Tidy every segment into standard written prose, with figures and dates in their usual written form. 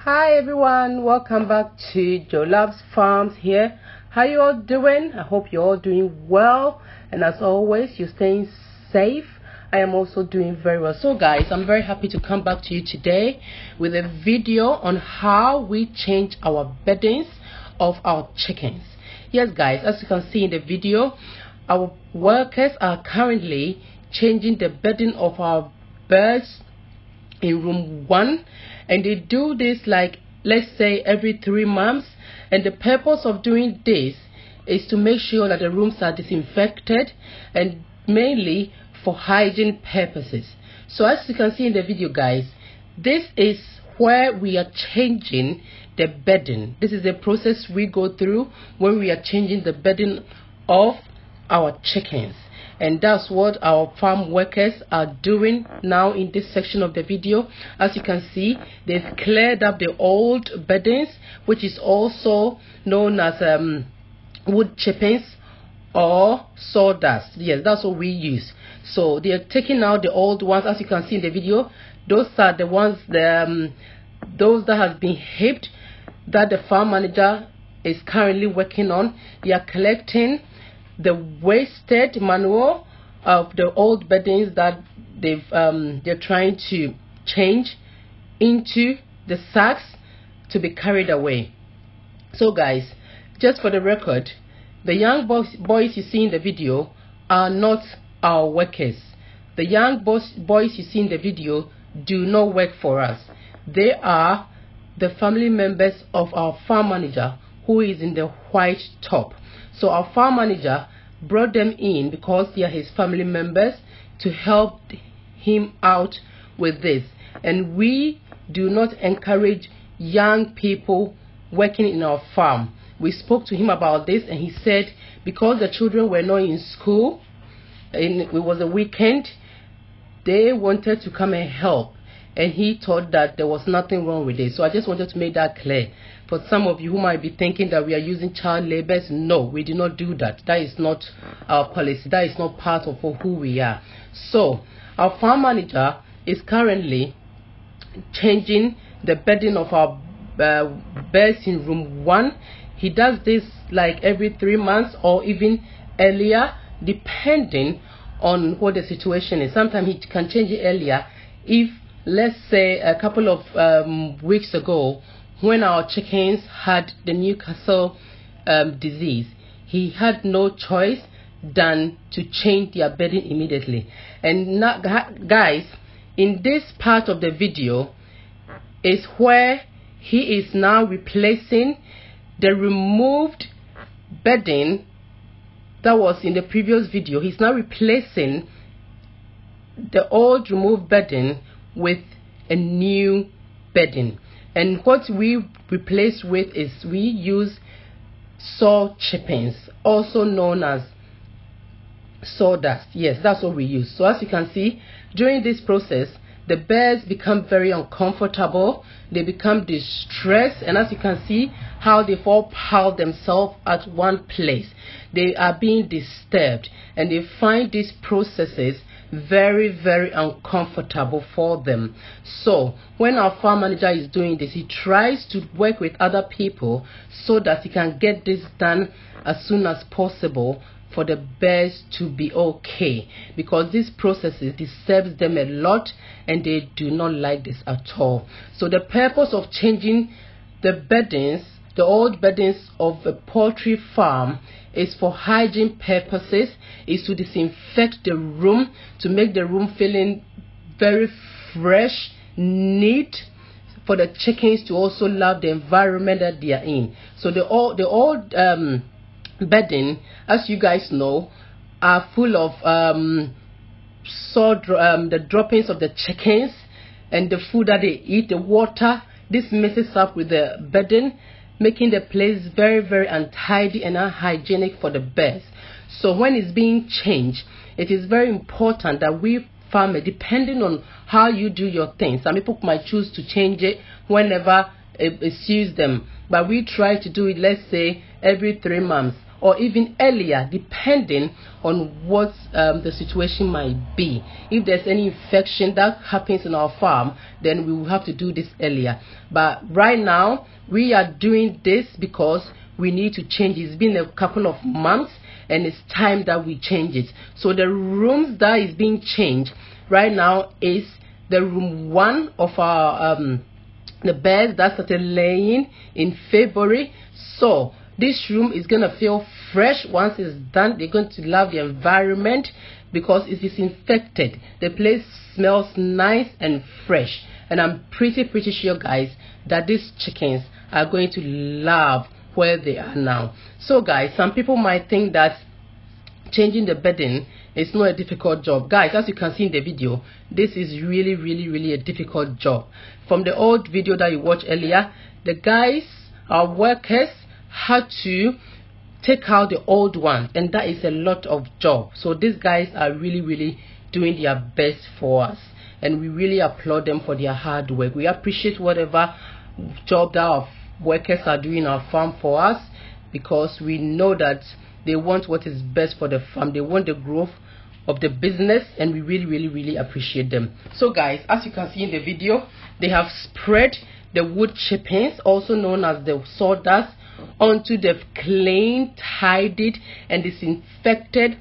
Hi everyone, welcome back to Joe Loves Farms here. How you all doing? I hope you're all doing well, and as always you're staying safe. I am also doing very well. So guys, I'm very happy to come back to you today with a video on how we change our beddings of our chickens. Yes guys, as you can see in the video, our workers are currently changing the bedding of our birds in room 1, and they do this, like, let's say every 3 months. And the purpose of doing this is to make sure that the rooms are disinfected, and mainly for hygiene purposes. So as you can see in the video guys, this is where we are changing the bedding. This is the process we go through when we are changing the bedding of our chickens, and that's what our farm workers are doing now in this section of the video. As you can see, they've cleared up the old beddings, which is also known as wood chippings or sawdust. Yes, that's what we use. So they are taking out the old ones. As you can see in the video, those are the ones, those that have been heaped, that the farm manager is currently working on. They are collecting the wasted manure of the old beddings that they're trying to change into the sacks to be carried away. So guys, just for the record, the young boys you see in the video are not our workers. The young boys you see in the video do not work for us. They are the family members of our farm manager, who is in the white top. So our farm manager brought them in because they are his family members to help him out with this. And we do not encourage young people working in our farm. We spoke to him about this, and he said because the children were not in school and it was a weekend, they wanted to come and help, and he thought that there was nothing wrong with it. So I just wanted to make that clear. For some of you who might be thinking that we are using child labors, no, we do not do that. That is not our policy. That is not part of who we are. So our farm manager is currently changing the bedding of our birds in room 1. He does this like every 3 months or even earlier, depending on what the situation is. Sometimes he can change it earlier. If, let's say, a couple of weeks ago, when our chickens had the Newcastle disease, he had no choice than to change their bedding immediately. And now, guys, in this part of the video is where he is now replacing the removed bedding that was in the previous video. He's now replacing the old removed bedding with a new bedding. And what we replace with is, we use saw chippings, also known as sawdust. Yes, that's what we use. So as you can see, during this process, the birds become very uncomfortable, they become distressed, and as you can see how they've all piled themselves at one place. They are being disturbed, and they find these processes very, very uncomfortable for them. So when our farm manager is doing this, he tries to work with other people so that he can get this done as soon as possible for the birds to be okay, because this process disturbs them a lot and they do not like this at all. So the purpose of changing the beddings, the old beddings of a poultry farm, is for hygiene purposes, is to disinfect the room, to make the room feeling very fresh, neat, for the chickens to also love the environment that they are in. So the old bedding, as you guys know, are full of the droppings of the chickens and the food that they eat, the water. This messes up with the bedding, making the place very, very untidy and unhygienic for the birds. So when it's being changed, it is very important that we farmer, depending on how you do your things, some people might choose to change it whenever it suits them, but we try to do it, let's say, every 3 months or even earlier, depending on what the situation might be. If there's any infection that happens in our farm, then we will have to do this earlier. But right now we are doing this because we need to change. It's been a couple of months and it's time that we change it. So the rooms that is being changed right now is the room 1 of our the bed that started laying in February. So this room is gonna feel fresh once it's done. They're going to love the environment because it is disinfected. The place smells nice and fresh, and I'm pretty sure, guys, that these chickens are going to love where they are now. So guys, some people might think that changing the bedding is not a difficult job. Guys, as you can see in the video, this is really a difficult job. From the old video that you watched earlier, the guys, our workers, had to take out the old one, and that is a lot of job. So these guys are really doing their best for us, and we really applaud them for their hard work. We appreciate whatever job that our workers are doing in our farm for us, because we know that they want what is best for the farm. They want the growth of the business, and we really appreciate them. So guys, as you can see in the video, they have spread the wood chippings, also known as the sawdust, onto the clean, tidied and disinfected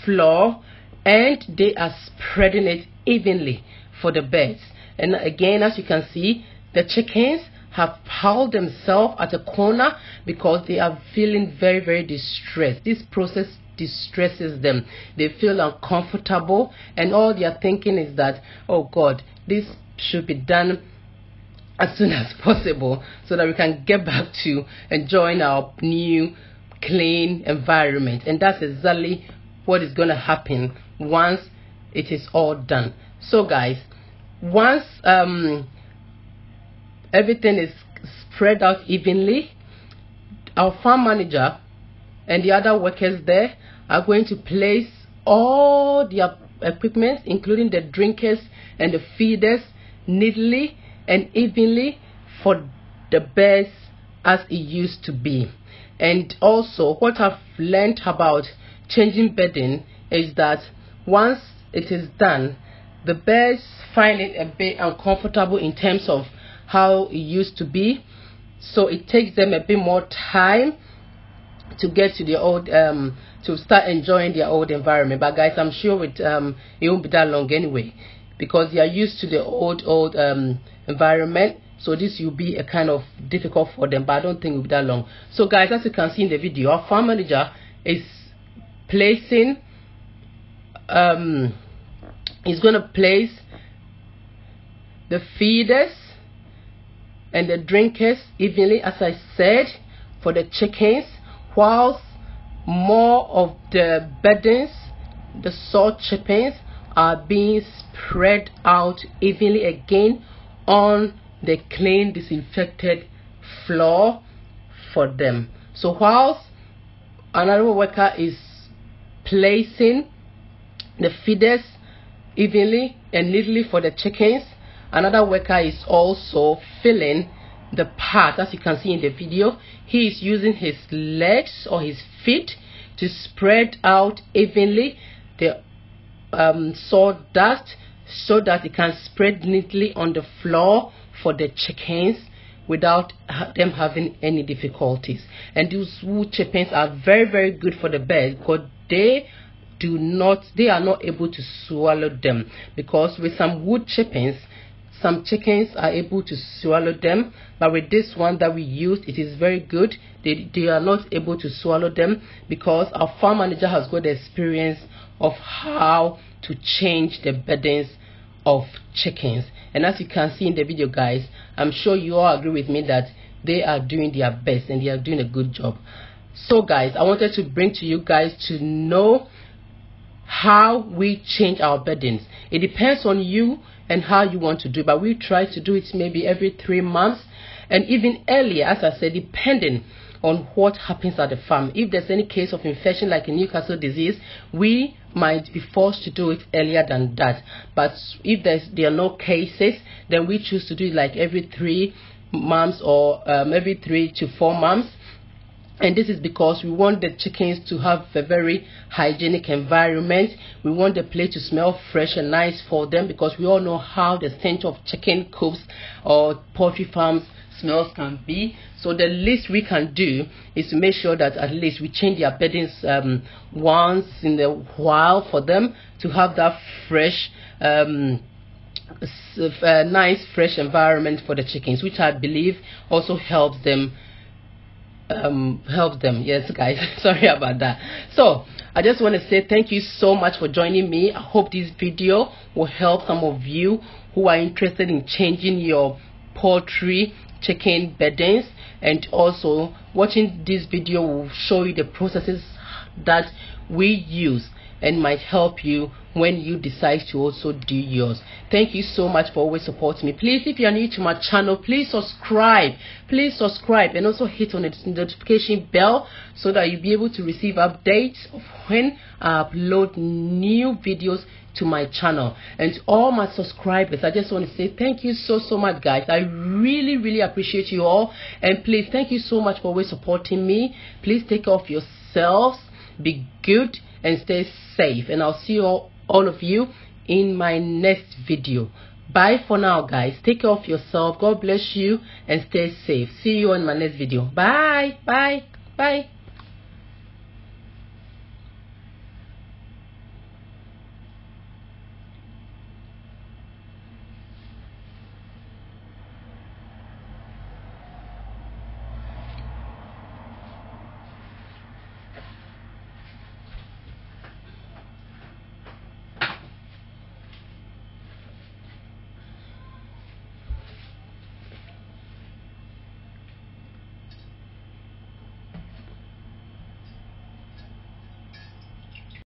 floor, and they are spreading it evenly for the beds. And again, as you can see, the chickens have piled themselves at a corner because they are feeling very distressed. This process distresses them. They feel uncomfortable, and all they are thinking is that, oh God, this should be done as soon as possible so that we can get back to enjoying our new clean environment. And that's exactly what is going to happen once it is all done. So guys, once everything is spread out evenly, our farm manager and the other workers there are going to place all their equipment, including the drinkers and the feeders, neatly and evenly for the beds as it used to be. And also, what I've learned about changing bedding is that once it is done, the beds find it a bit uncomfortable in terms of how it used to be, so it takes them a bit more time to get to the old to start enjoying their old environment. But guys, I'm sure it won't be that long anyway, because they are used to the old environment. So this will be a kind of difficult for them, but I don't think it will be that long. So guys, as you can see in the video, our farm manager is placing is going to place the feeders and the drinkers evenly, as I said, for the chickens, whilst more of the beddings, the salt chippings, are being spread out evenly again on the clean, disinfected floor for them. So whilst another worker is placing the feeders evenly and neatly for the chickens, another worker is also filling the part. As you can see in the video, he is using his legs or his feet to spread out evenly the sawdust so that it can spread neatly on the floor for the chickens without them having any difficulties. And these wood chippings are very good for the birds, because they are not able to swallow them, because with some wood chippings some chickens are able to swallow them, but with this one that we used, it is very good. They are not able to swallow them, because our farm manager has got the experience of how to change the beddings of chickens. And as you can see in the video, guys, I'm sure you all agree with me that they are doing their best and they are doing a good job. So guys, I wanted to bring to you guys to know how we change our beddings. It depends on you and how you want to do it, but we try to do it maybe every 3 months, and even earlier, as I said, depending on what happens at the farm. If there's any case of infection like a Newcastle disease, we might be forced to do it earlier than that. But if there are no cases, then we choose to do it like every 3 months or every 3 to 4 months. And this is because we want the chickens to have a very hygienic environment. We want the place to smell fresh and nice for them, because we all know how the stench of chicken coops or poultry farms smells can be. So the least we can do is to make sure that at least we change their beddings once in a while for them to have that fresh nice fresh environment for the chickens, which I believe also helps them. Yes guys, sorry about that. So I just want to say thank you so much for joining me. I hope this video will help some of you who are interested in changing your poultry chicken beddings, and also watching this video will show you the processes that we use and might help you when you decide to also do yours. Thank you so much for always supporting me. Please, if you are new to my channel, please subscribe, and also hit on the notification bell so that you'll be able to receive updates of when I upload new videos to my channel. And all my subscribers, I just want to say thank you so much guys. I really appreciate you all, and please, thank you so much for always supporting me. Please take care of yourselves, be good and stay safe, and I'll see you all of you in my next video. Bye for now guys. Take care of yourself. God bless you and stay safe. See you in my next video. Bye.